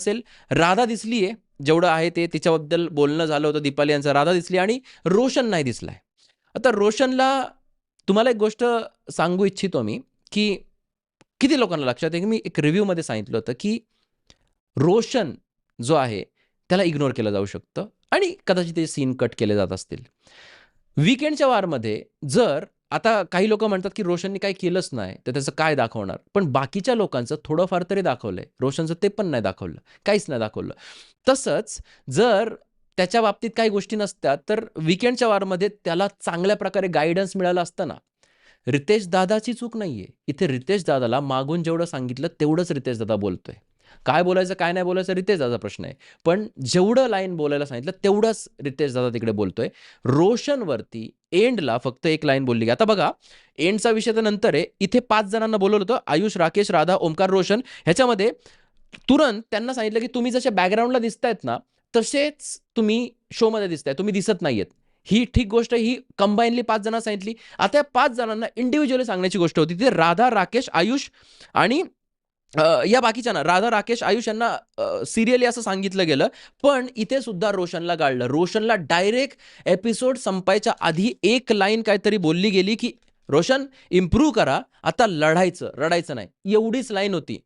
असेल, राधा दिसलीये, जेवढं आहे ते तिच्याबद्दल बोलणं झालं होतं दीपाली यांचं, राधा दिसली आणि रोशन नाही दिसलाय. आता रोशनला तुम्हाला एक गोष्ट सांगू इच्छितो मी, की किती लोकांना लक्षात आहे, की मी एक रिव्ह्यूमध्ये सांगितलं होतं, की रोशन जो आहे त्याला इग्नोर केलं जाऊ शकतं आणि कदाचित ते सीन कट केले जात असतील. वीकेंडच्या वारमध्ये जर आता काही लोकं म्हणतात, की रोशननी काही केलंच नाही, तर त्याचं काय दाखवणार? पण बाकीच्या लोकांचं थोडंफार तरी दाखवलंय. रोशनचं ते पण नाही दाखवलं. काहीच नाही दाखवलं. तसंच जर त्याच्या बाबतीत काही गोष्टी नसत्या, तर वीकेंडच्या वारमध्ये त्याला चांगल्या प्रकारे गाईडन्स मिळालं असतं ना. रितेश दादाची चूक नाहीये. इथे रितेश दादाला मागून जेवढं सांगितलं तेवढंच रितेश दादा बोलतोय. काय बोलायचं, काय नाही बोलायचं रितेश दादाचा प्रश्न आहे. पण जेवढं लाईन बोलायला सांगितलं तेवढंच रितेश दादा तिकडे बोलतोय. रोशनवरती एंडला फक्त एक लाईन बोलली. आता बघा, एंडचा विषय तर नंतर आहे. इथे 5 जणांना बोलवलं होतं. आयुष, राकेश, राधा, ओमकार, रोशन. ह्याच्यामध्ये तुरंत त्यांना सांगितलं, की तुम्ही जसे बॅकग्राऊंडला दिसतायत ना, तसेच तुम्ही शोमध्ये दिसताय. तुम्ही दिसत नाहीयेत. ही ठीक गोष्ट, ही कंबाईनली 5 जणांना सांगितली. आता या 5 जणांना इंडिव्हिज्युअली सांगण्याची गोष्ट होती. तिथे राधा, राकेश, आयुष आणि या बाकीच्यांना राधा, राकेश, आयुष यांना सिरियली असं सांगितलं गेलं. पण इथे सुद्धा रोशनला गाळलं. रोशनला डायरेक्ट एपिसोड संपायच्या आधी एक लाईन काहीतरी बोलली गेली, की रोशन इम्प्रूव्ह करा. आता लढायचं, रडायचं नाही. एवढीच लाईन होती.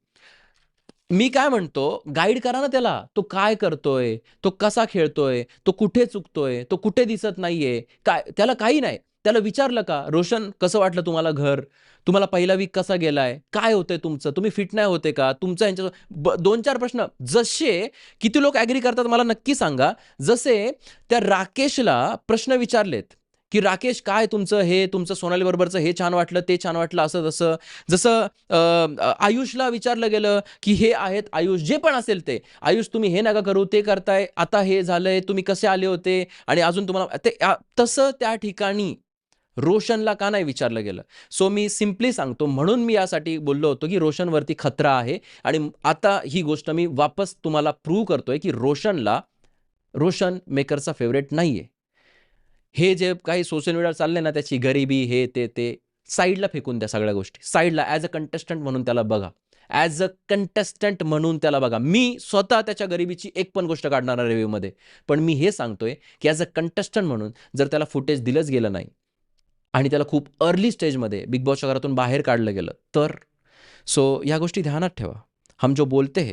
मी काय म्हणतो, गाईड करा ना त्याला. तो काय करतोय? तो कसा खेळतोय? तो कुठे चुकतोय? तो कुठे दिसत नाहीये? काय त्याला काही नाही. त्याला विचारलं का, "रोशन कसं वाटलं तुम्हाला घर? तुम्हाला पहिला वीक कसा गेलाय? काय होतंय तुमचं? तुम्ही फिट नाही होते का? तुमचं ह्यांच्या 2-4 प्रश्न जसे किती लोक ॲग्री करतात मला नक्की सांगा. जसे त्या राकेशला प्रश्न विचारलेत, की "राकेश काय तुमचं हे, तुमचं सोनाली बरोबरचं हे छान वाटलं, ते छान वाटलं," असं-तसं. जसं आयुषला विचारलं गेलं, की हे आहेत आयुष, जे पण असेल ते. आयुष तुम्ही हे नका करू, ते करताय, आता हे झालंय, तुम्ही कसे आले होते आणि अजून तुम्हाला ते तसं त्या ठिकाणी रोशनला का नाही विचारलं गेलं? सो मी सिम्पली सांगतो, म्हणून मी यासाठी बोललो होतो, की रोशनवरती खतरा आहे आणि आता ही गोष्ट मी वापस तुम्हाला प्रूव्ह करतोय, की रोशन मेकरचा फेव्हरेट नाहीये. हे जे काही सोशल मीडियावर चाललंय ना, त्याची गरिबी, हे ते साईडला फेकून द्या सगळ्या गोष्टी. साईडला ॲज अ कंटेस्टंट म्हणून त्याला बघा. ॲज अ कंटेस्टंट म्हणून त्याला बघा. मी स्वतः त्याच्या गरिबीची एक पण गोष्ट काढणार नाही रिव्ह्यूमध्ये. पण मी हे सांगतोय, की ॲज अ कंटेस्टंट म्हणून जर त्याला फुटेज दिलंच गेलं नाही आणि त्याला खूप अर्ली स्टेजमध्ये बिग बॉसच्या घरातून बाहेर काढलं गेलं तर? सो या गोष्टी ध्यानात ठेवा. हम जो बोलते हैं